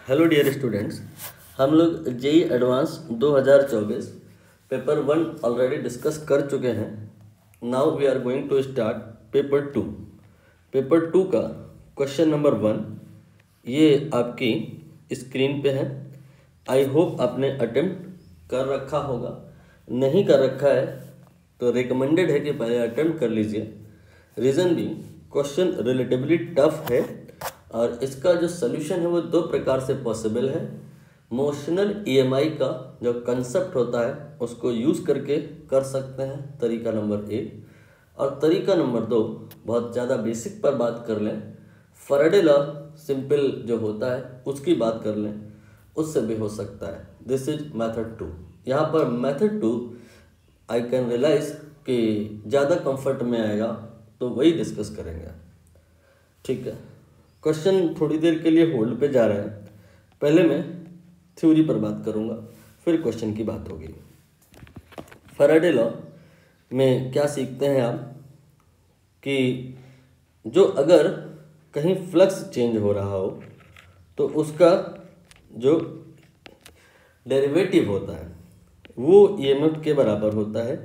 Hello dear students, हम लोग JEE advance 2024 paper 1 already discuss कर चुके हैं। Now we are going to start paper 2। Paper 2 का क्वेश्चन नंबर 1 ये आपकी स्क्रीन पे है। आई होप आपने अटेम्प्ट कर रखा होगा। नहीं कर रखा है तो रिकमेंडेड है कि पहले अटेम्प्ट कर लीजिए। रीज़न भी क्वेश्चन रिलेटिवली टफ है और इसका जो सॉल्यूशन है वो दो प्रकार से पॉसिबल है। मोशनल ईएमआई का जो कंसेप्ट होता है उसको यूज़ करके कर सकते हैं, तरीका नंबर 1। और तरीका नंबर 2 बहुत ज़्यादा बेसिक पर बात कर लें, फैराडे लॉ सिंपल जो होता है उसकी बात कर लें, उससे भी हो सकता है। This is method 2। यहाँ पर मेथड 2 आई कैन रियलाइज कि ज़्यादा कंफर्ट में आएगा तो वही डिस्कस करेंगे। ठीक है, क्वेश्चन थोड़ी देर के लिए होल्ड पे जा रहा है। पहले मैं थ्योरी पर बात करूंगा, फिर क्वेश्चन की बात होगी। फैराडे लॉ में क्या सीखते हैं आप कि जो अगर कहीं फ्लक्स चेंज हो रहा हो तो उसका जो डेरिवेटिव होता है वो ईएमएफ के बराबर होता है।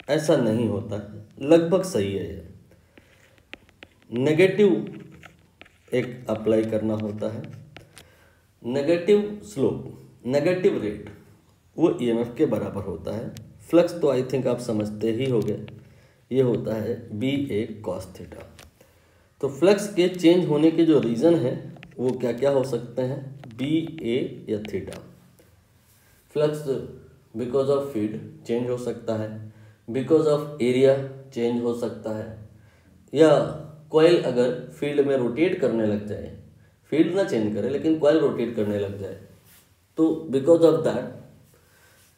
ऐसा नहीं होता है, लगभग सही है। ये नेगेटिव एक अप्लाई करना होता है। नेगेटिव स्लोप, नेगेटिव रेट वो ईएमएफ के बराबर होता है। फ्लक्स तो आई थिंक आप समझते ही होंगे, ये होता है बी ए कॉस थीटा। तो फ्लक्स के चेंज होने के जो रीज़न है वो क्या क्या हो सकते हैं, बी ए या theta. Flux because of field change हो सकता है, बिकॉज ऑफ एरिया चेंज हो सकता है, या कॉइल अगर फील्ड में रोटेट करने लग जाए, फील्ड ना चेंज करे लेकिन कॉइल रोटेट करने लग जाए तो because of that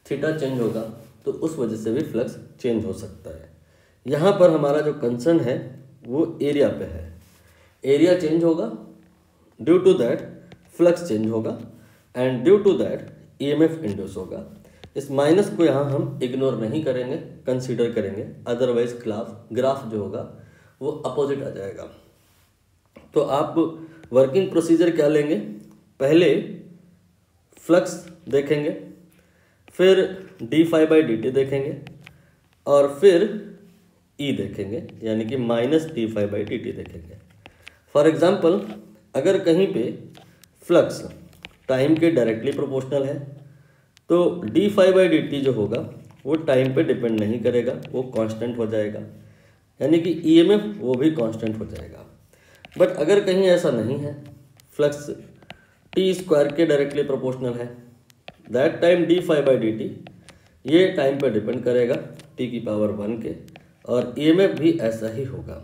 theta change होगा, तो उस वजह से भी फ्लक्स चेंज हो सकता है। यहाँ पर हमारा जो कंसर्न है वो एरिया पे है। एरिया चेंज होगा, due to that flux change होगा and due to that EMF induce होगा। इस माइनस को यहाँ हम इग्नोर नहीं करेंगे, कंसीडर करेंगे, अदरवाइज ग्राफ जो होगा वो अपोजिट आ जाएगा। तो आप वर्किंग प्रोसीजर क्या लेंगे, पहले फ्लक्स देखेंगे, फिर d∅dt देखेंगे और फिर E देखेंगे, यानी कि -d∅dt देखेंगे। फॉर एग्जांपल अगर कहीं पे फ्लक्स टाइम के डायरेक्टली प्रोपोर्शनल है तो d∅dt जो होगा वो टाइम पे डिपेंड नहीं करेगा, वो कांस्टेंट हो जाएगा, यानी कि ईएमएफ वो भी कांस्टेंट हो जाएगा। बट अगर कहीं ऐसा नहीं है, फ्लक्स t² के डायरेक्टली प्रोपोर्शनल है, दैट टाइम d∅dt ये टाइम पर डिपेंड करेगा t⁻1 के, और ईएमएफ भी ऐसा ही होगा।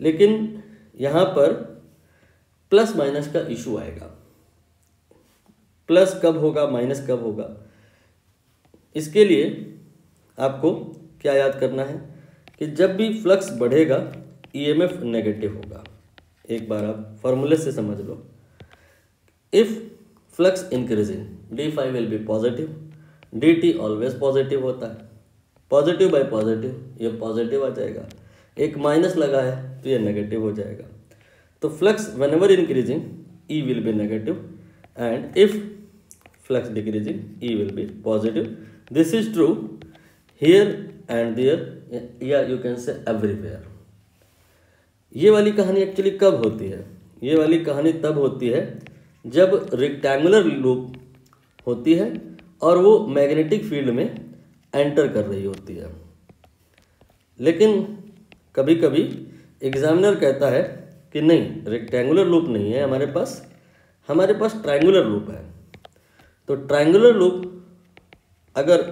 लेकिन यहाँ पर प्लस माइनस का इशू आएगा। प्लस कब होगा, माइनस कब होगा, इसके लिए आपको क्या याद करना है कि जब भी फ्लक्स बढ़ेगा ईएमएफ नेगेटिव होगा। एक बार आप फॉर्मूले से समझ लो, if flux increasing d∅ will be positive, dt always positive होता है, पॉजिटिव बाय पॉजिटिव ये पॉजिटिव आ जाएगा, एक माइनस लगा है तो ये नेगेटिव हो जाएगा। तो flux whenever increasing E will be negative and if flux decreasing E will be positive. This is true here and there, या यू कैन से एवरीवेयर। ये वाली कहानी एक्चुअली कब होती है, ये वाली कहानी तब होती है जब रेक्टेंगुलर लूप होती है और वो मैग्नेटिक फील्ड में एंटर कर रही होती है। लेकिन कभी कभी एग्जामिनर कहता है कि नहीं, रेक्टेंगुलर लूप नहीं है हमारे पास ट्रायंगुलर लूप है। तो ट्रायंगुलर लूप अगर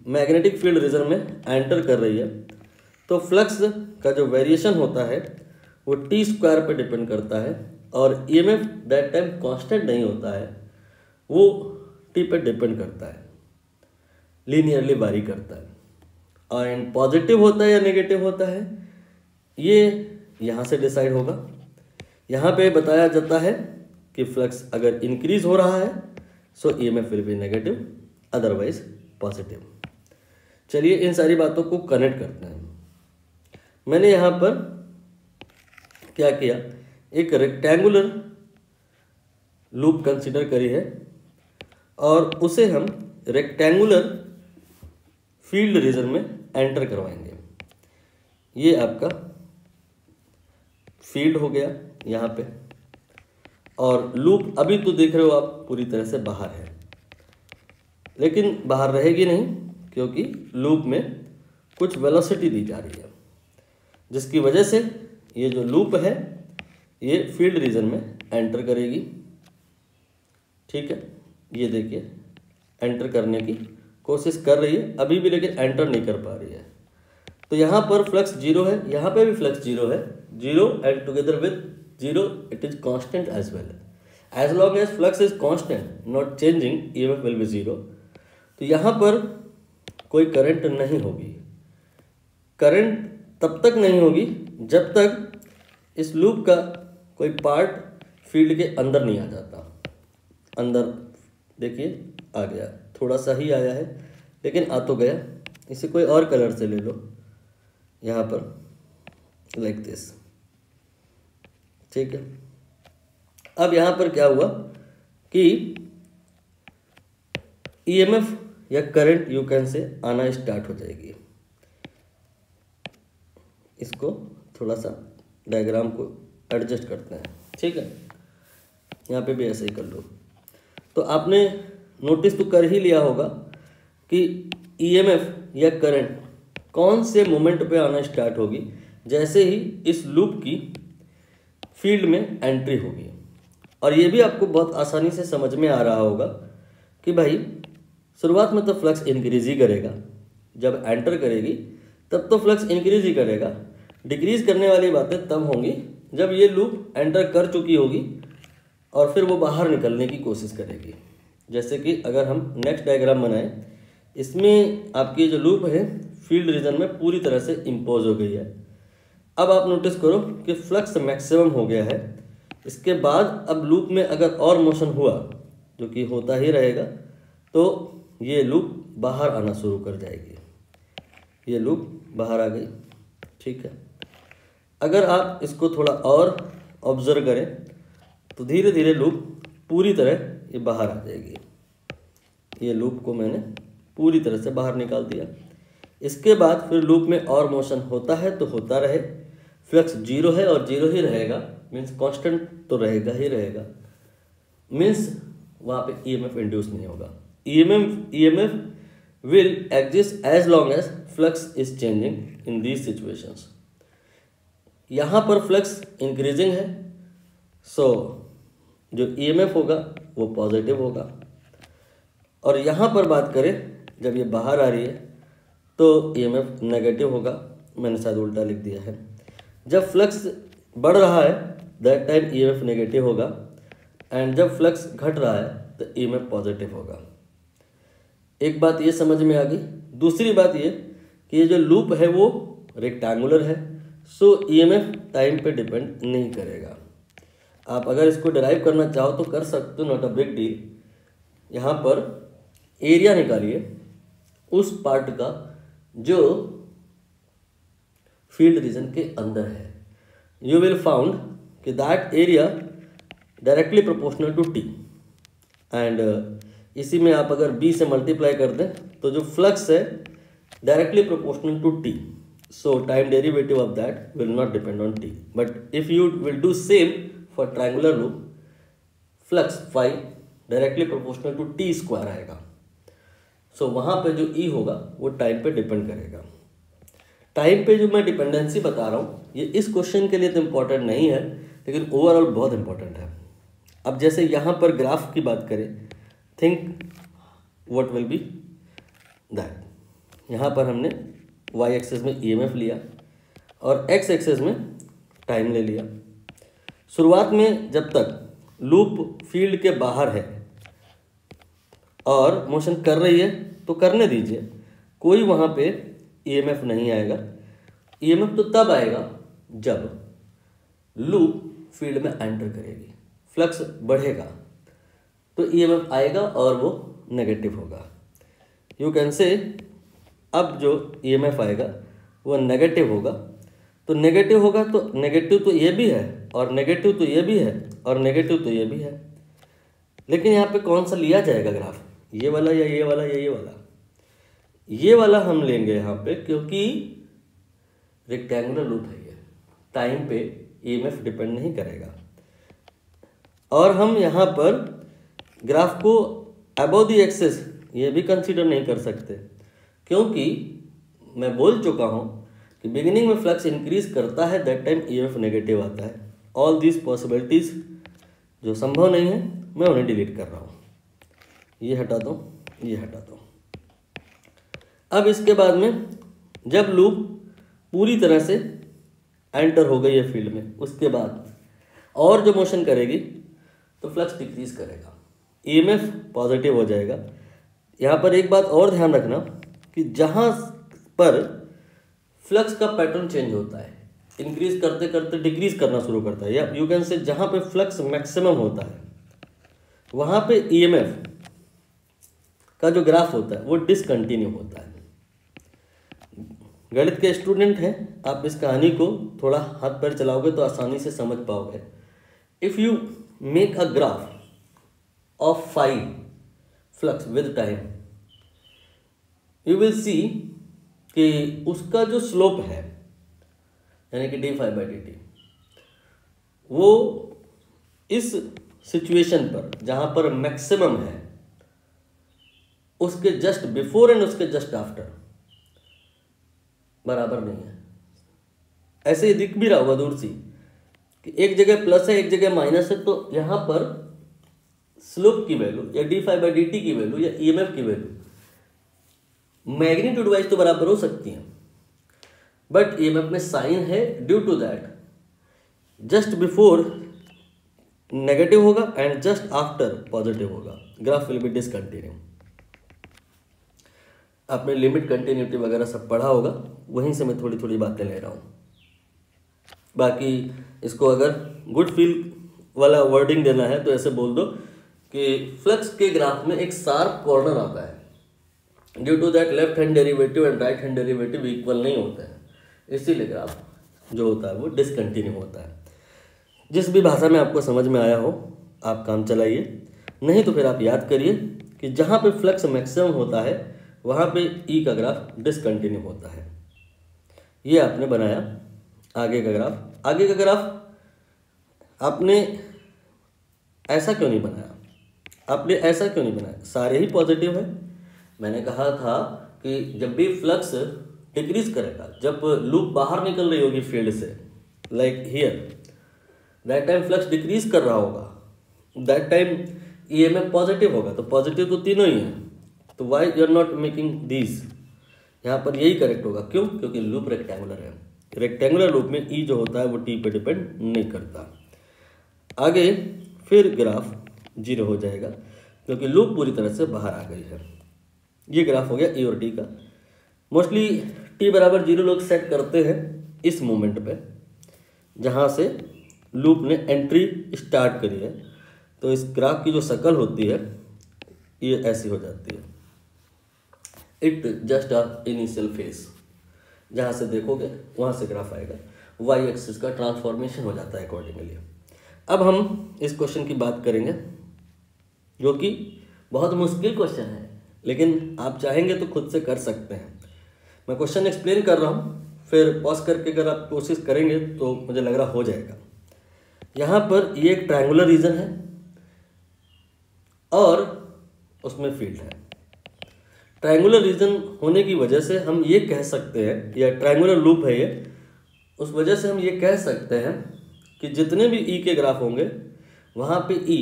मैग्नेटिक फील्ड रीजन में एंटर कर रही है तो फ्लक्स का जो वेरिएशन होता है वो t² पे डिपेंड करता है, और ईएमएफ दैट टाइम कांस्टेंट नहीं होता है, वो t पे डिपेंड करता है, लीनियरली वारी करता है। एंड पॉजिटिव होता है या नेगेटिव होता है ये यहाँ से डिसाइड होगा। यहाँ पे बताया जाता है कि फ्लक्स अगर इंक्रीज हो रहा है so EMF will be negative, otherwise positive. चलिए इन सारी बातों को कनेक्ट करते हैं। मैंने यहाँ पर क्या किया, एक रेक्टेंगुलर लूप कंसिडर करी है और उसे हम रेक्टेंगुलर फील्ड रीजन में एंटर करवाएंगे। ये आपका फील्ड हो गया यहाँ पे, और लूप अभी तो देख रहे हो आप पूरी तरह से बाहर है, लेकिन बाहर रहेगी नहीं क्योंकि लूप में कुछ वेलोसिटी दी जा रही है, जिसकी वजह से ये जो लूप है ये फील्ड रीजन में एंटर करेगी। ठीक है, ये देखिए एंटर करने की कोशिश कर रही है अभी भी, लेकिन एंटर नहीं कर पा रही है। तो यहाँ पर फ्लक्स जीरो है, यहाँ पे भी फ्लक्स जीरो है, zero and together with zero it is constant as well. As long as flux is constant not changing EMF will be zero. तो यहाँ पर कोई करंट नहीं होगी। करंट तब तक नहीं होगी जब तक इस लूप का कोई पार्ट फील्ड के अंदर नहीं आ जाता। अंदर देखिए आ गया, थोड़ा सा ही आया है लेकिन आ तो गया। इसे कोई और कलर से ले लो, यहाँ पर लाइक दिस। ठीक है, अब यहाँ पर क्या हुआ कि ईएमएफ या करंट यू कैन से आना स्टार्ट हो जाएगी। इसको थोड़ा सा डायग्राम को एडजस्ट करते हैं। ठीक है, यहाँ पे भी ऐसे ही कर लो। तो आपने नोटिस तो कर ही लिया होगा कि ईएमएफ या करंट कौन से मोमेंट पे आना स्टार्ट होगी जैसे ही इस लूप की फील्ड में एंट्री होगी। और ये भी आपको बहुत आसानी से समझ में आ रहा होगा कि भाई शुरुआत में तो फ्लक्स इंक्रीज ही करेगा, जब एंटर करेगी तब तो फ्लक्स इंक्रीज ही करेगा। डिक्रीज करने वाली बातें तब होंगी जब ये लूप एंटर कर चुकी होगी और फिर वो बाहर निकलने की कोशिश करेगी। जैसे कि अगर हम नेक्स्ट डायग्राम बनाएं, इसमें आपकी जो लूप है फील्ड रीजन में पूरी तरह से इम्पोज हो गई है। अब आप नोटिस करो कि फ्लक्स मैक्सिमम हो गया है। इसके बाद अब लूप में अगर और मोशन हुआ, जो कि होता ही रहेगा, तो ये लूप बाहर आना शुरू कर जाएगी। ये लूप बाहर आ गई। ठीक है, अगर आप इसको थोड़ा और ऑब्जर्व करें तो धीरे धीरे लूप पूरी तरह ये बाहर आ जाएगी। ये लूप को मैंने पूरी तरह से बाहर निकाल दिया। इसके बाद फिर लूप में और मोशन होता है तो होता रहे, फ्लक्स जीरो है और जीरो ही रहेगा, मीन्स कांस्टेंट तो रहेगा ही रहेगा, मीन्स वहाँ पे ईएमएफ इंड्यूस नहीं होगा। EMF will exist as long as flux is changing in these situations. यहाँ पर फ्लक्स इंक्रीजिंग है, सो जो ईएमएफ होगा वो पॉजिटिव होगा। और यहाँ पर बात करें जब ये बाहर आ रही है तो ईएमएफ नेगेटिव होगा। मैंने शायद उल्टा लिख दिया है। जब फ्लक्स बढ़ रहा है दैट टाइम ईएमएफ नेगेटिव होगा, एंड जब फ्लक्स घट रहा है तो ईएमएफ पॉजिटिव होगा। एक बात ये समझ में आ गई। दूसरी बात ये कि ये जो लूप है वो रेक्टेंगुलर है, सो ईएमएफ टाइम पे डिपेंड नहीं करेगा। आप अगर इसको डिराइव करना चाहो तो कर सकते हो, नॉट अ बिग डील। यहाँ पर एरिया निकालिए उस पार्ट का जो फील्ड रीजन के अंदर है। यू विल फाउंड कि that area directly proportional to t, and इसी में आप अगर b से मल्टीप्लाई कर दें तो जो फ्लक्स है directly proportional to t, so time derivative of that will not depend on t. But if you will do same for triangular loop, flux phi directly proportional to t square आएगा। so वहाँ पे जो e होगा वो time पे depend करेगा। Time पे जो मैं डिपेंडेंसी बता रहा हूँ ये इस क्वेश्चन के लिए तो इम्पोर्टेंट नहीं है, लेकिन ओवरऑल बहुत इंपॉर्टेंट है। अब जैसे यहाँ पर ग्राफ की बात करें, think what will be that. यहाँ पर हमने y एक्सेस में ईएमएफ लिया और x एक्सेस में टाइम ले लिया। शुरुआत में जब तक लूप फील्ड के बाहर है और मोशन कर रही है तो करने दीजिए, कोई वहाँ पे ईएमएफ नहीं आएगा। ईएमएफ तो तब आएगा जब लूप फील्ड में एंटर करेगी, फ्लक्स बढ़ेगा तो ईएमएफ आएगा और वो नेगेटिव होगा। यू कैन से अब जो ईएमएफ आएगा वो नेगेटिव होगा, तो नेगेटिव होगा तो नेगेटिव तो ये भी है और नेगेटिव तो ये भी है और नेगेटिव तो ये भी है। लेकिन यहाँ पे कौन सा लिया जाएगा ग्राफ, ये वाला या ये वाला या ये वाला? ये वाला हम लेंगे यहाँ पे, क्योंकि रेक्टेंगुलर लूप है ये, टाइम पे ईएमएफ डिपेंड नहीं करेगा। और हम यहाँ पर ग्राफ को अबव द एक्सिस ये भी कंसीडर नहीं कर सकते, क्योंकि मैं बोल चुका हूँ कि बिगिनिंग में फ्लक्स इंक्रीज करता है, दैट टाइम ईएमएफ नेगेटिव आता है। ऑल दिस पॉसिबिलिटीज जो संभव नहीं है मैं उन्हें डिलीट कर रहा हूँ। ये हटा दो, ये हटा दो। अब इसके बाद में जब लूप पूरी तरह से एंटर हो गई है फील्ड में, उसके बाद और जो मोशन करेगी तो फ्लक्स डिक्रीज करेगा, ईएमएफ पॉजिटिव हो जाएगा। यहाँ पर एक बात और ध्यान रखना कि जहाँ पर फ्लक्स का पैटर्न चेंज होता है, इंक्रीज करते करते डिक्रीज करना शुरू करता है, या यू कैन से जहाँ पे फ्लक्स मैक्सिमम होता है वहाँ पे ईएमएफ का जो ग्राफ होता है वो डिसकंटिन्यू होता है। गणित के स्टूडेंट हैं, आप इस कहानी को थोड़ा हाथ पैर चलाओगे तो आसानी से समझ पाओगे। If you make a graph of phi flux with time, you will see कि उसका जो स्लोप है यानी कि d∅dt, वो इस सिचुएशन पर जहाँ पर मैक्सिमम है उसके जस्ट बिफोर एंड उसके जस्ट आफ्टर बराबर नहीं है। ऐसे ही दिख भी रहा होगा दूर से कि एक जगह प्लस है एक जगह माइनस है, तो यहाँ पर स्लोप की वैल्यू या d∅dt की वैल्यू या ईएमएफ की वैल्यू मैग्नीट्यूड वाइज तो बराबर हो सकती है, बट ईएमएफ में साइन है, due to that just before negative होगा एंड जस्ट आफ्टर पॉजिटिव होगा, ग्राफ विल बी डिसकंटिन्यू। आपने लिमिट कंटिन्यूटी वगैरह सब पढ़ा होगा, वहीं से मैं थोड़ी थोड़ी बातें ले रहा हूँ। बाकी इसको अगर गुड फील वाला वर्डिंग देना है तो ऐसे बोल दो कि फ्लक्स के ग्राफ में एक शार्प कॉर्नर आता है, due to that left hand derivative and right hand derivative equal नहीं होते हैं, इसीलिए ग्राफ जो होता है वो डिसकंटिन्यू होता है। जिस भी भाषा में आपको समझ में आया हो आप काम चलाइए, नहीं तो फिर आप याद करिए कि जहाँ पे फ्लक्स मैक्सिमम होता है वहाँ पे ई का ग्राफ डिसकंटिन्यू होता है। ये आपने बनाया आगे का ग्राफ। आगे का ग्राफ आपने ऐसा क्यों नहीं बनाया, आपने ऐसा क्यों नहीं बनाया? सारे ही पॉजिटिव है। मैंने कहा था कि जब भी फ्लक्स डिक्रीज करेगा, जब लूप बाहर निकल रही होगी फील्ड से, like here, that time flux decrease कर रहा होगा, दैट टाइम ईएमएफ पॉजिटिव होगा। तो पॉजिटिव तो तीनों ही हैं, तो why you are not making these? यहाँ पर यही करेक्ट होगा। क्यों? क्योंकि लूप रेक्टेंगुलर है। रेक्टेंगुलर लूप में ई जो होता है वो टी पे डिपेंड नहीं करता। आगे फिर ग्राफ जीरो हो जाएगा क्योंकि लूप पूरी तरह से बाहर आ गई है। ये ग्राफ हो गया ई और टी का। मोस्टली टी बराबर जीरो लोग सेट करते हैं इस मोमेंट पे जहाँ से लूप ने एंट्री स्टार्ट करी है। तो इस ग्राफ की जो शक्ल होती है ये ऐसी हो जाती है। It just a initial phase, जहाँ से देखोगे वहाँ से ग्राफ आएगा। वाई एक्सिस का ट्रांसफॉर्मेशन हो जाता है अकॉर्डिंगली। अब हम इस क्वेश्चन की बात करेंगे जो कि बहुत मुश्किल क्वेश्चन है, लेकिन आप चाहेंगे तो खुद से कर सकते हैं। मैं क्वेश्चन एक्सप्लेन कर रहा हूँ, फिर पॉज करके अगर आप कोशिश करेंगे तो मुझे लग रहा हो जाएगा। यहाँ पर ये एक ट्रायंगुलर रीजन है और उसमें फील्ड है। ट्रायंगुलर रीजन होने की वजह से हम ये कह सकते हैं, या ट्रायंगुलर लूप है ये, उस वजह से हम ये कह सकते हैं कि जितने भी ई के ग्राफ होंगे वहाँ पे ई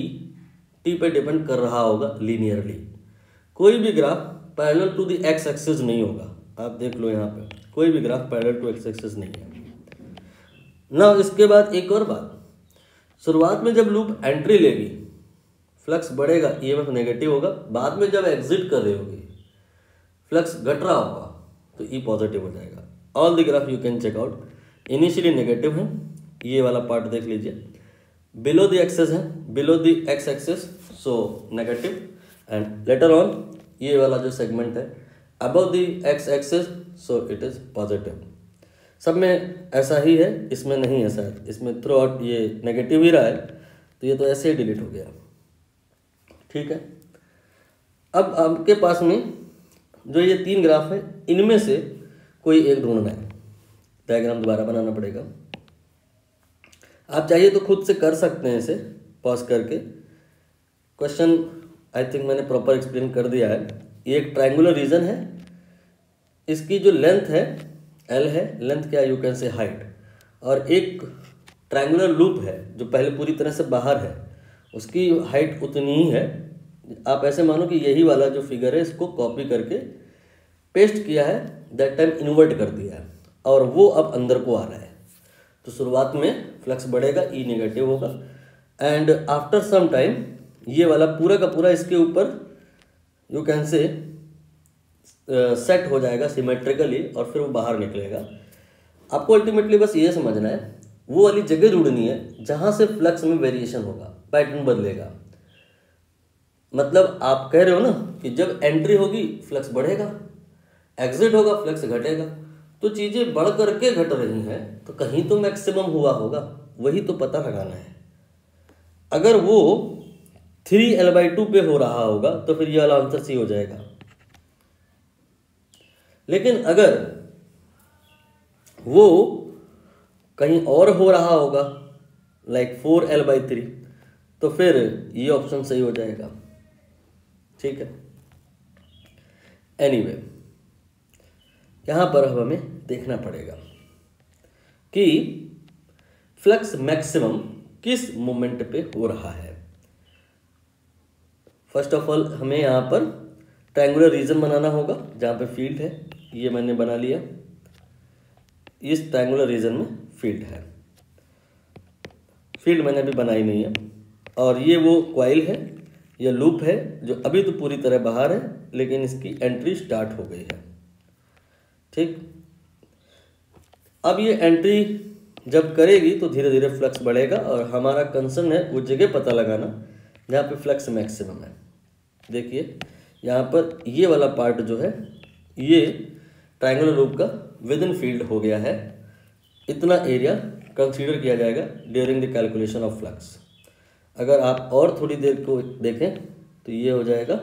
टी पे डिपेंड कर रहा होगा लीनियरली। कोई भी graph parallel to the x axis नहीं होगा। आप देख लो यहाँ पे कोई भी graph parallel to x axis नहीं है ना। इसके बाद एक और बात, शुरुआत में जब लूप एंट्री लेगी फ्लक्स बढ़ेगा, ईएमएफ नेगेटिव होगा। बाद में जब एग्जिट कर रही होगी फ्लक्स घट रहा होगा तो ई पॉजिटिव हो जाएगा। All the graph you can check out. Initially negative है, ये वाला पार्ट देख लीजिए। बिलो द एक्सेस है, below the x axis so negative, and later on ये वाला जो सेगमेंट है above the x axis so it is positive. सब में ऐसा ही है, इसमें नहीं है शायद, इसमें थ्रू आउट ये नेगेटिव ही रहा है, तो ये तो ऐसे ही डिलीट हो गया। ठीक है। अब आपके पास में जो ये 3 ग्राफ है, इनमें से कोई एक ढूंढना है। डायग्राम दोबारा बनाना पड़ेगा। आप चाहिए तो खुद से कर सकते हैं इसे पॉज करके। क्वेश्चन आई थिंक मैंने प्रॉपर एक्सप्लेन कर दिया है। ये एक ट्रायंगुलर रीजन है, इसकी जो लेंथ है L है, लेंथ क्या यू कैन से हाइट, और एक ट्रायंगुलर लूप है जो पहले पूरी तरह से बाहर है, उसकी हाइट उतनी ही है। आप ऐसे मानो कि यही वाला जो फिगर है इसको कॉपी करके पेस्ट किया है, दैट टाइम इन्वर्ट कर दिया है, और वो अब अंदर को आ रहा है। तो शुरुआत में फ्लक्स बढ़ेगा, E नेगेटिव होगा, एंड आफ्टर सम टाइम ये वाला पूरा का पूरा इसके ऊपर यू कैन से सेट हो जाएगा सिमेट्रिकली, और फिर वो बाहर निकलेगा। आपको अल्टीमेटली बस ये समझना है, वो वाली जगह ढूंढनी है जहाँ से फ्लक्स में वेरिएशन होगा, पैटर्न बदलेगा। मतलब आप कह रहे हो ना कि जब एंट्री होगी फ्लक्स बढ़ेगा, एग्जिट होगा फ्लक्स घटेगा, तो चीज़ें बढ़ करके घट रही हैं, तो कहीं तो मैक्सिमम हुआ होगा, वही तो पता लगाना है। अगर वो 3L/2 पे हो रहा होगा तो फिर ये वाला आंसर सी हो जाएगा। लेकिन अगर वो कहीं और हो रहा होगा लाइक 4L/3, तो फिर ये ऑप्शन सही हो जाएगा। ठीक है। एनीवे, यहाँ पर हमें देखना पड़ेगा कि फ्लक्स मैक्सिमम किस मोमेंट पे हो रहा है। फर्स्ट ऑफ ऑल हमें यहाँ पर ट्रायंगुलर रीजन बनाना होगा जहाँ पे फील्ड है। ये मैंने बना लिया, इस ट्रायंगुलर रीजन में फील्ड है। फील्ड मैंने अभी बनाई नहीं है, और ये वो कॉइल है, ये लूप है जो अभी तो पूरी तरह बाहर है, लेकिन इसकी एंट्री स्टार्ट हो गई है। ठीक, अब ये एंट्री जब करेगी तो धीरे धीरे फ्लक्स बढ़ेगा, और हमारा कंसर्न है वो जगह पता लगाना जहाँ पे फ्लक्स मैक्सिमम है। देखिए यहाँ पर ये वाला पार्ट जो है, ये ट्रायंगुलर लूप का विद इन फील्ड हो गया है। इतना एरिया कंसीडर किया जाएगा during the calculation of flux. अगर आप और थोड़ी देर को देखें तो ये हो जाएगा,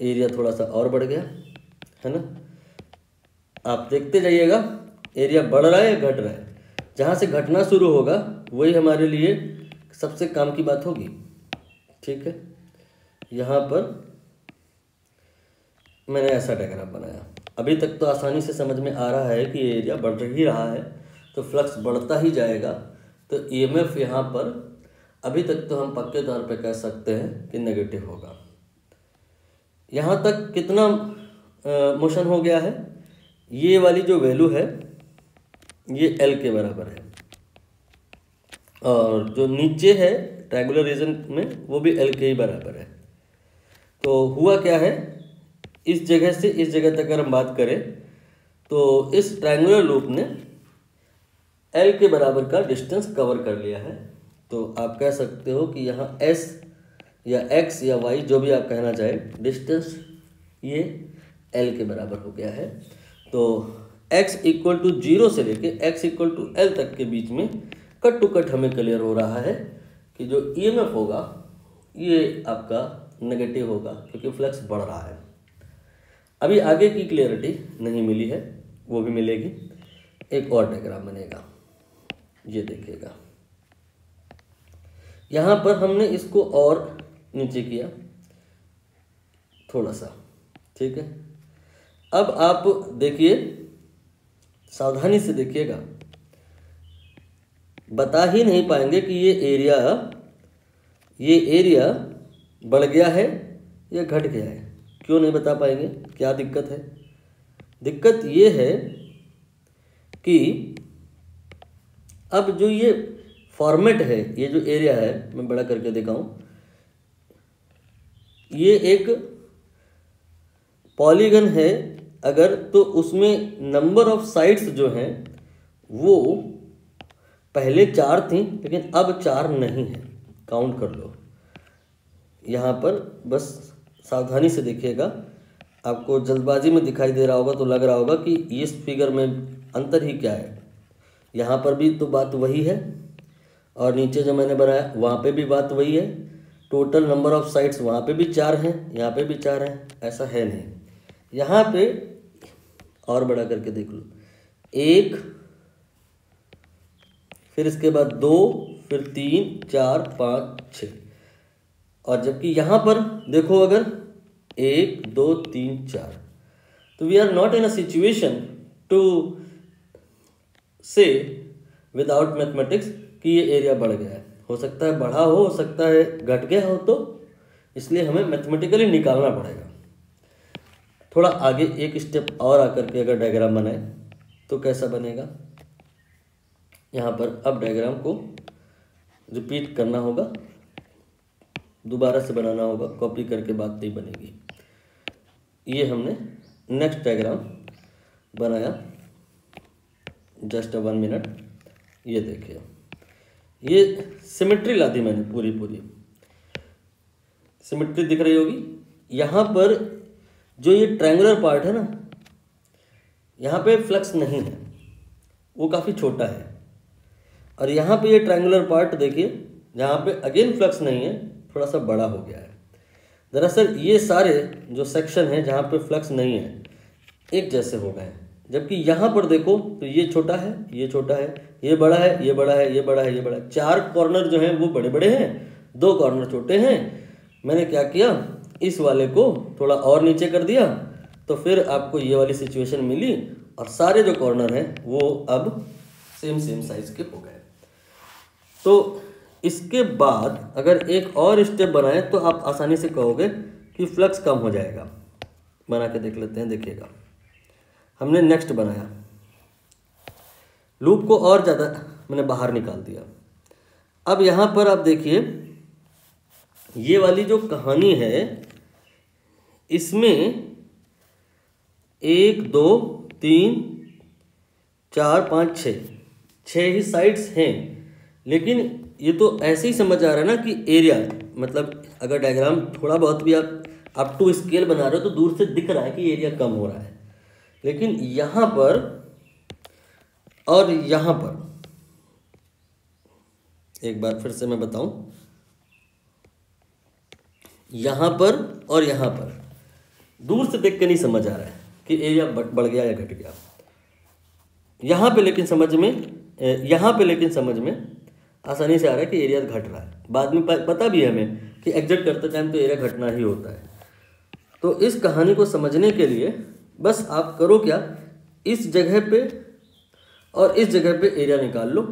एरिया थोड़ा सा और बढ़ गया है ना। आप देखते जाइएगा एरिया बढ़ रहा है या घट रहा है। जहाँ से घटना शुरू होगा वही हमारे लिए सबसे काम की बात होगी। ठीक है, यहाँ पर मैंने ऐसा डायग्राम बनाया। अभी तक तो आसानी से समझ में आ रहा है कि एरिया बढ़ ही रहा है तो फ्लक्स बढ़ता ही जाएगा। तो EMF यहाँ पर अभी तक तो हम पक्के तौर पे कह सकते हैं कि नेगेटिव होगा। यहाँ तक कितना मोशन हो गया है, ये वाली जो वैल्यू है ये L के बराबर है, और जो नीचे है ट्रायंगुलर रीजन में वो भी L के ही बराबर है। तो हुआ क्या है, इस जगह से इस जगह तक अगर हम बात करें तो इस ट्रायंगुलर लूप ने L के बराबर का डिस्टेंस कवर कर लिया है। तो आप कह सकते हो कि यहाँ S या X या Y जो भी आप कहना चाहें, डिस्टेंस ये L के बराबर हो गया है। तो x इक्वल टू 0 से लेके x इक्वल टू L तक के बीच में कट टू कट हमें क्लियर हो रहा है कि जो EMF होगा ये आपका नेगेटिव होगा, क्योंकि फ्लक्स बढ़ रहा है। अभी आगे की क्लियरिटी नहीं मिली है, वो भी मिलेगी। एक और डायग्राम बनेगा, ये देखिएगा। यहाँ पर हमने इसको और नीचे किया थोड़ा सा। ठीक है, अब आप देखिए, सावधानी से देखिएगा, बता ही नहीं पाएंगे कि ये एरिया बढ़ गया है या घट गया है। क्यों नहीं बता पाएंगे, क्या दिक्कत है? दिक्कत ये है कि अब जो ये फॉर्मेट है, ये जो एरिया है, मैं बड़ा करके दिखाऊं, ये एक पॉलीगन है अगर, तो उसमें नंबर ऑफ साइड्स जो हैं वो पहले 4 थी लेकिन अब 4 नहीं है। काउंट कर लो। यहाँ पर बस सावधानी से देखिएगा, आपको जल्दबाजी में दिखाई दे रहा होगा तो लग रहा होगा कि इस फिगर में अंतर ही क्या है। यहाँ पर भी तो बात वही है, और नीचे जो मैंने बनाया वहाँ पे भी बात वही है। टोटल नंबर ऑफ साइड्स वहाँ पे भी 4 हैं, यहाँ पे भी 4 हैं, ऐसा है नहीं। यहाँ पे और बड़ा करके देख लो, 1, फिर इसके बाद 2, फिर 3, 4, 5, 6, और जबकि यहाँ पर देखो अगर 1, 2, 3, 4, तो we are not in a situation to say without mathematics कि ये एरिया बढ़ गया है। हो सकता है बढ़ा हो सकता है घट गया हो, तो इसलिए हमें मैथमेटिकली निकालना पड़ेगा। थोड़ा आगे एक स्टेप और आकर के अगर डायग्राम बनाए तो कैसा बनेगा, यहाँ पर अब डायग्राम को रिपीट करना होगा, दोबारा से बनाना होगा, कॉपी करके बात नहीं बनेगी। ये हमने नेक्स्ट डायग्राम बनाया, जस्ट 1 मिनट। ये देखिए, ये सिमेट्री ला दी मैंने, पूरी सिमेट्री दिख रही होगी। यहाँ पर जो ये ट्रायंगुलर पार्ट है ना, यहाँ पे फ्लक्स नहीं है, वो काफ़ी छोटा है, और यहाँ पे ये ट्रायंगुलर पार्ट देखिए, जहाँ पे अगेन फ्लक्स नहीं है, थोड़ा सा बड़ा हो गया है। दरअसल ये सारे जो सेक्शन हैं जहाँ पे फ्लक्स नहीं है एक जैसे हो गए हैं, जबकि यहाँ पर देखो तो ये छोटा है, ये छोटा है, ये बड़ा है, ये बड़ा है, ये बड़ा है, ये बड़ा है। 4 कॉर्नर जो हैं वो बड़े बड़े हैं, 2 कॉर्नर छोटे हैं। मैंने क्या किया, इस वाले को थोड़ा और नीचे कर दिया, तो फिर आपको ये वाली सिचुएशन मिली, और सारे जो कॉर्नर हैं वो अब सेम साइज के हो गए। तो इसके बाद अगर एक और स्टेप बनाए तो आप आसानी से कहोगे कि फ्लक्स कम हो जाएगा। बना के देख लेते हैं, देखिएगा। हमने नेक्स्ट बनाया, लूप को और ज़्यादा मैंने बाहर निकाल दिया। अब यहाँ पर आप देखिए, ये वाली जो कहानी है इसमें 1, 2, 3, 4, 5, 6 ही साइड्स हैं, लेकिन ये तो ऐसे ही समझ आ रहा है ना कि एरिया, मतलब अगर डायग्राम थोड़ा बहुत भी आप टू स्केल बना रहे हो तो दूर से दिख रहा है कि एरिया कम हो रहा है, लेकिन यहाँ पर और यहाँ पर, एक बार फिर से मैं बताऊं, यहाँ पर और यहाँ पर दूर से देख के नहीं समझ आ रहा है कि एरिया बढ़ गया या घट गया। यहाँ पे लेकिन समझ में आसानी से आ रहा है कि एरिया घट रहा है। बाद में पता भी है हमें कि एग्जिट करते टाइम तो एरिया घटना ही होता है। तो इस कहानी को समझने के लिए बस आप करो क्या, इस जगह पे और इस जगह पे एरिया निकाल लो,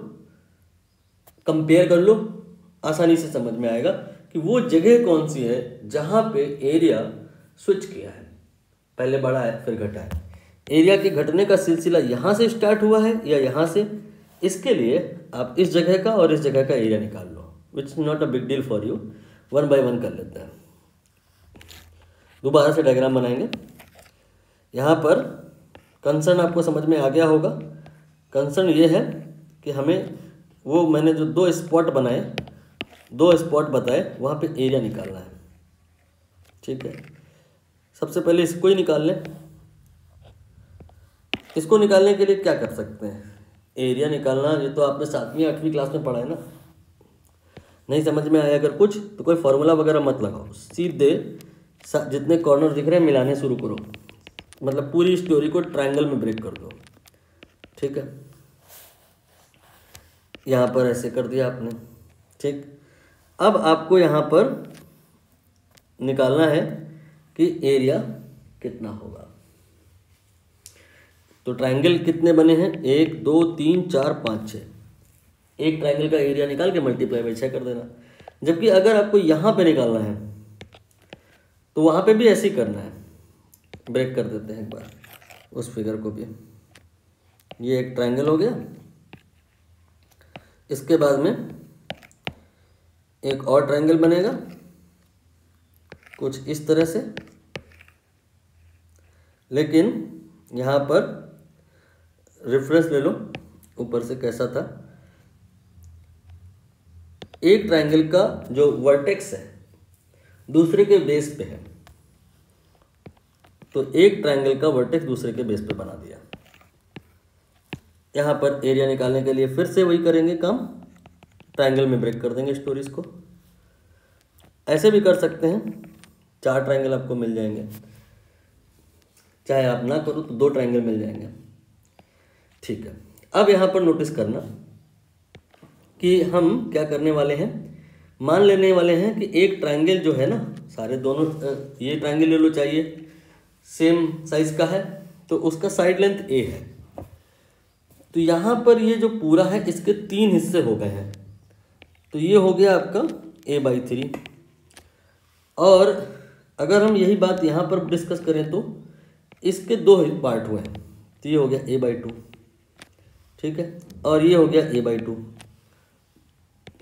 कंपेयर कर लो, आसानी से समझ में आएगा कि वो जगह कौन सी है जहाँ पे एरिया स्विच किया है, पहले बढ़ा है फिर घटा है। एरिया के घटने का सिलसिला यहाँ से स्टार्ट हुआ है या यहाँ से, इसके लिए आप इस जगह का और इस जगह का एरिया निकाल लो, which is not a big deal for you. 1 by 1 कर लेते हैं, दोबारा से डायग्राम बनाएंगे। यहाँ पर कंसर्न आपको समझ में आ गया होगा। कंसर्न ये है कि हमें वो मैंने जो 2 स्पॉट बनाए, 2 स्पॉट बताए, वहाँ पे एरिया निकालना है। ठीक है, सबसे पहले इसको ही निकाल लें। इसको निकालने के लिए क्या कर सकते हैं, एरिया निकालना ये तो आपने 7वीं 8वीं क्लास में पढ़ा है ना। नहीं समझ में आया अगर कुछ तो कोई फॉर्मूला वगैरह मत लगाओ, सीधे जितने कॉर्नर दिख रहे हैं मिलाने शुरू करो, मतलब पूरी स्टोरी को ट्रायंगल में ब्रेक कर दो। ठीक है, यहाँ पर ऐसे कर दिया आपने। ठीक, अब आपको यहाँ पर निकालना है कि एरिया कितना होगा। तो ट्रायंगल कितने बने हैं, 1, 2, 3, 4, 5, 6। एक ट्रायंगल का एरिया निकाल के मल्टीप्लाई बाई 6 कर देना। जबकि अगर आपको यहाँ पे निकालना है तो वहाँ पे भी ऐसे ही करना है। ब्रेक कर देते हैं एक बार उस फिगर को भी। ये एक ट्रायंगल हो गया। इसके बाद में एक और ट्रायंगल बनेगा कुछ इस तरह से, लेकिन यहाँ पर रेफरेंस ले लो ऊपर से कैसा था। एक ट्रायंगल का जो वर्टेक्स है दूसरे के बेस पे है, तो एक ट्रायंगल का वर्टेक्स दूसरे के बेस पे बना दिया। यहाँ पर एरिया निकालने के लिए फिर से वही करेंगे काम, ट्रायंगल में ब्रेक कर देंगे स्टोरीज को। ऐसे भी कर सकते हैं, 4 ट्रायंगल आपको मिल जाएंगे, चाहे आप ना करो तो 2 ट्रायंगल मिल जाएंगे। ठीक है, अब यहाँ पर नोटिस करना कि हम क्या करने वाले हैं, मान लेने वाले हैं कि एक ट्रायंगल जो है ना, सारे दोनों ये ट्रायंगल ले लो, चाहिए सेम साइज का है, तो उसका साइड लेंथ ए है। तो यहाँ पर ये जो पूरा है इसके 3 हिस्से हो गए हैं, तो ये हो गया आपका a/3। और अगर हम यही बात यहाँ पर डिस्कस करें तो इसके 2 पार्ट हुए हैं, तो ये हो गया a/2, ठीक है, और ये हो गया a/2।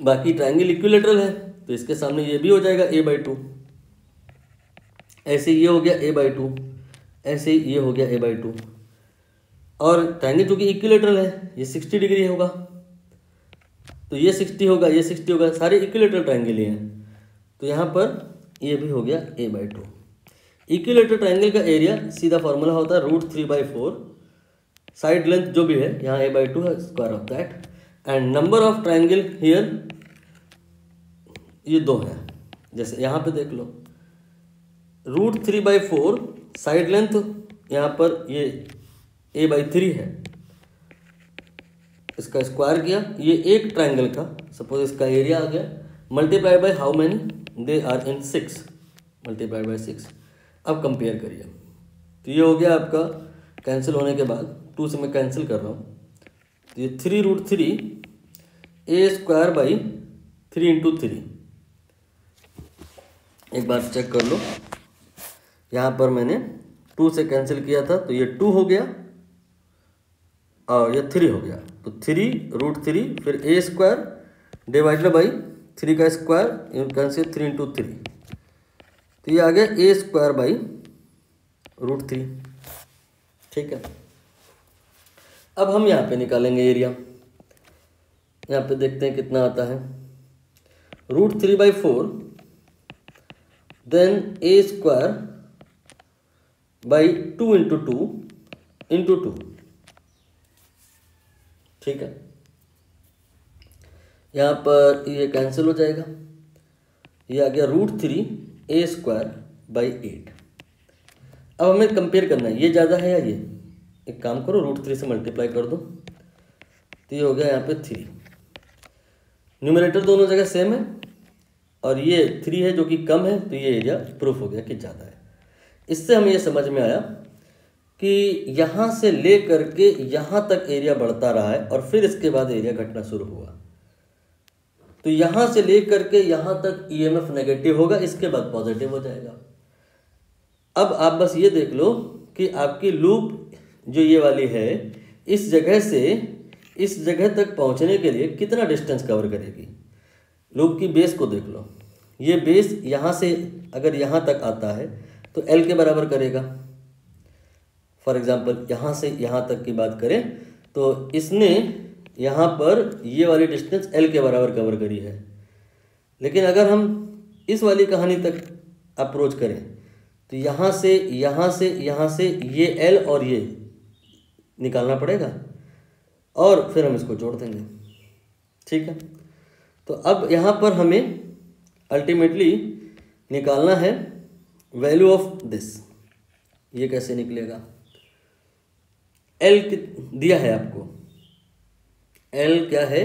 बाकी ट्रायंगल इक्विलेटरल है तो इसके सामने ये भी हो जाएगा a/2, ऐसे ये हो गया a/2, ऐसे ये हो गया a/2। और ट्रायंगल जो कि इक्विलेटरल है ये 60 डिग्री होगा, तो ये 60 होगा, ये 60 होगा, सारे इक्विलेटरल ट्रायंगल ही हैं, तो यहाँ पर ये भी हो गया a/2। इक्विलेटरल ट्रायंगल का एरिया सीधा फॉर्मूला होता है √3/4, साइड लेंथ जो भी है यहाँ a/2 है, square of that, and number of triangle here ये 2 है। जैसे यहाँ पे देख लो √3/4 साइड लेंथ, यहाँ पर ये a/3 है, इसका स्क्वायर किया, ये एक ट्रायंगल का सपोज इसका एरिया आ गया, multiply by how many, they are in 6, multiply by 6। अब कंपेयर करिए, तो ये हो गया आपका कैंसिल होने के बाद, 2 से मैं कैंसिल कर रहा हूँ, तो ये 3√3 a²/3 × 3। एक बार चेक कर लो, यहाँ पर मैंने 2 से कैंसिल किया था तो ये 2 हो गया और ये 3 हो गया, तो 3√3 फिर a² डिवाइडेड बाई 3 का स्क्वायर, यू कैन से 3 × 3, तो ये आ गया a²/√3। ठीक है, अब हम यहाँ पे निकालेंगे एरिया, यहाँ पे देखते हैं कितना आता है, √3/4 देन a²/2 × 2 × 2। ठीक है, यहाँ पर ये कैंसिल हो जाएगा, ये आ गया √3 a²/8। अब हमें कंपेयर करना है, ये ज़्यादा है या ये, एक काम करो √3 से मल्टीप्लाई कर दो, तो ये हो गया यहाँ पे 3। न्यूमरेटर दोनों जगह सेम है और ये 3 है जो कि कम है, तो ये एरिया प्रूफ हो गया कि ज़्यादा है। इससे हमें ये समझ में आया कि यहाँ से ले करके यहाँ तक एरिया बढ़ता रहा है और फिर इसके बाद एरिया घटना शुरू हुआ, तो यहाँ से ले करके यहाँ तक ईएमएफ नेगेटिव होगा, इसके बाद पॉजिटिव हो जाएगा। अब आप बस ये देख लो कि आपकी लूप जो ये वाली है, इस जगह से इस जगह तक पहुँचने के लिए कितना डिस्टेंस कवर करेगी। लूप की बेस को देख लो, ये बेस यहाँ से अगर यहाँ तक आता है तो L के बराबर करेगा। फॉर एग्जांपल यहाँ से यहाँ तक की बात करें तो इसने यहाँ पर ये वाली डिस्टेंस L के बराबर कवर करी है, लेकिन अगर हम इस वाली कहानी तक अप्रोच करें तो यहाँ से यहाँ से यहाँ से ये L और ये निकालना पड़ेगा और फिर हम इसको जोड़ देंगे। ठीक है, तो अब यहाँ पर हमें अल्टीमेटली निकालना है वैल्यू ऑफ दिस। ये कैसे निकलेगा, L दिया है आपको, L क्या है,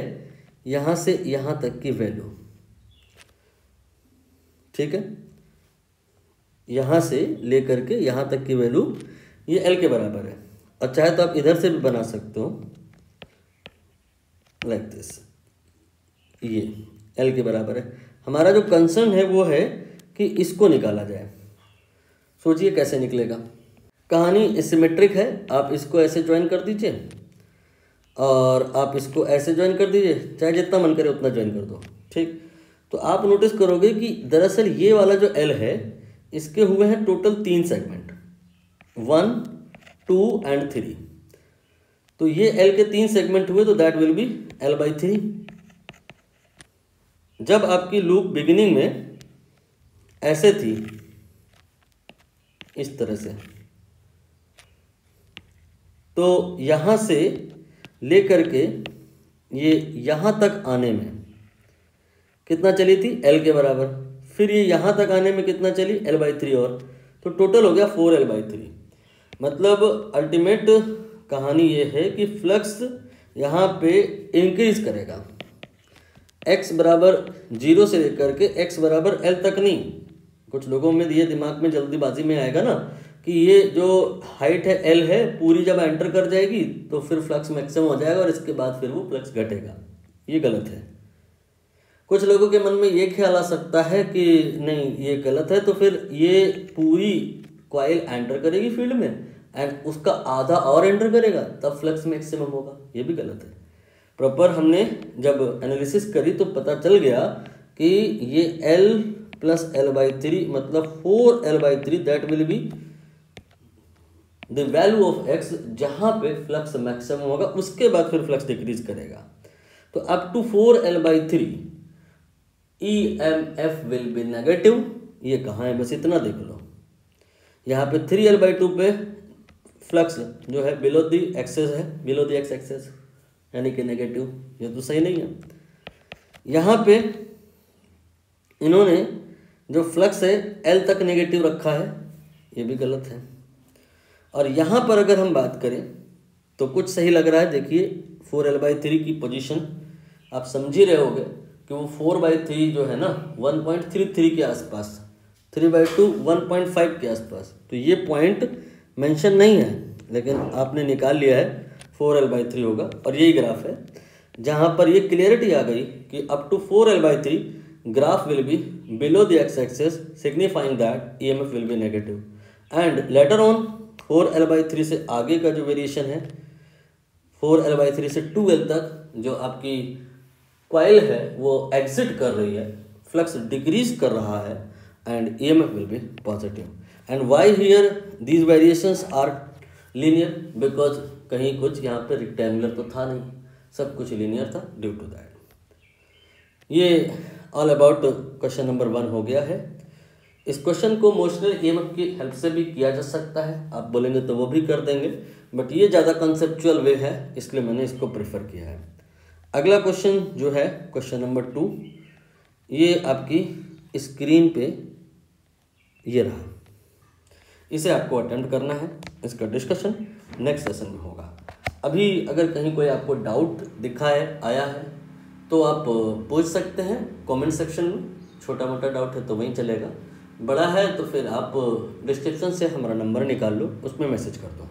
यहाँ से यहाँ तक की वैल्यू। ठीक है, यहाँ से लेकर के यहाँ तक की वैल्यू ये L के बराबर है, और चाहे तो आप इधर से भी बना सकते हो लाइक दिस, ये L के बराबर है। हमारा जो कंसर्न है वो है कि इसको निकाला जाए। सोचिए कैसे निकलेगा, कहानी सिमेट्रिक है, आप इसको ऐसे ज्वाइन कर दीजिए और आप इसको ऐसे ज्वाइन कर दीजिए, चाहे जितना मन करे उतना ज्वाइन कर दो। ठीक, तो आप नोटिस करोगे कि दरअसल ये वाला जो L है इसके हुए हैं टोटल 3 सेगमेंट, 1, 2 एंड 3। तो ये L के 3 सेगमेंट हुए तो दैट विल बी L/3। जब आपकी लूप बिगिनिंग में ऐसे थी इस तरह से, तो यहाँ से लेकर के ये यहाँ तक आने में कितना चली थी, L के बराबर। फिर ये यहाँ तक आने में कितना चली, L/3 और, तो टोटल हो गया 4L/3। मतलब अल्टीमेट कहानी ये है कि फ्लक्स यहाँ पे इंक्रीज करेगा, x बराबर 0 से लेकर के x बराबर L तक नहीं। कुछ लोगों में ये दिमाग में जल्दीबाजी में आएगा ना कि ये जो हाइट है L है पूरी जब एंटर कर जाएगी तो फिर फ्लक्स मैक्सिमम हो जाएगा और इसके बाद फिर वो फ्लक्स घटेगा। ये गलत है। कुछ लोगों के मन में ये ख्याल आ सकता है कि नहीं ये गलत है, तो फिर ये पूरी कॉइल एंटर करेगी फील्ड में एंड उसका आधा और एंटर करेगा तब फ्लक्स मैक्सिमम होगा। ये भी गलत है। प्रॉपर हमने जब एनालिसिस करी तो पता चल गया कि ये L प्लस L/3 मतलब 4L/3 that will be the value of x, जहाँ पे फ्लक्स मैक्सिमम होगा उसके बाद फिर फ्लक्स डिक्रीज करेगा। तो up to 4L/3 EMF will be negative. ये कहाँ है बस इतना देख लो। यहाँ पे 3L/2 पे फ्लक्स जो है बिलो द एक्सेस है, बिलो द x एक्सेस, यानी कि नेगेटिव। ये तो सही नहीं है। यहाँ पे इन्होंने जो फ्लक्स है L तक नेगेटिव रखा है, ये भी गलत है। और यहाँ पर अगर हम बात करें तो कुछ सही लग रहा है। देखिए 4L/3 की पोजीशन आप समझ ही रहे होगे कि वो 4/3 जो है ना 1.33 के आसपास, 3/2 1.5 के आसपास। तो ये पॉइंट मेंशन नहीं है लेकिन आपने निकाल लिया है 4L/3 होगा। और यही ग्राफ है जहाँ पर ये क्लियरिटी आ गई कि up to 4L/3 graph will be below the x axis signifying that EMF will be negative. And later on 4L/3 से आगे का जो वेरिएशन है 4L/3 से 2L तक जो आपकी कॉइल है वो एग्जिट कर रही है, फ्लक्स डिक्रीज कर रहा है and EMF will be positive. And why here these variations are linear, because कहीं कुछ यहाँ पे रेक्टेंगुलर तो था नहीं, सब कुछ लीनियर था ड्यू टू दैट। ये ऑल अबाउट क्वेश्चन नंबर 1 हो गया है। इस क्वेश्चन को मोशनल EMF की हेल्प से भी किया जा सकता है, आप बोलेंगे तो वो भी कर देंगे, बट ये ज़्यादा कंसेप्चुअल वे है इसलिए मैंने इसको प्रेफर किया है। अगला क्वेश्चन जो है क्वेश्चन नंबर 2, ये आपकी स्क्रीन पे ये रहा। इसे आपको अटेम्प्ट करना है। इसका डिस्कशन नेक्स्ट सेशन में होगा। अभी अगर कहीं कोई आपको डाउट दिखा है, आया है, तो आप पूछ सकते हैं कमेंट सेक्शन में। छोटा मोटा डाउट है तो वहीं चलेगा, बड़ा है तो फिर आप डिस्क्रिप्शन से हमारा नंबर निकाल लो, उसमें मैसेज कर दो।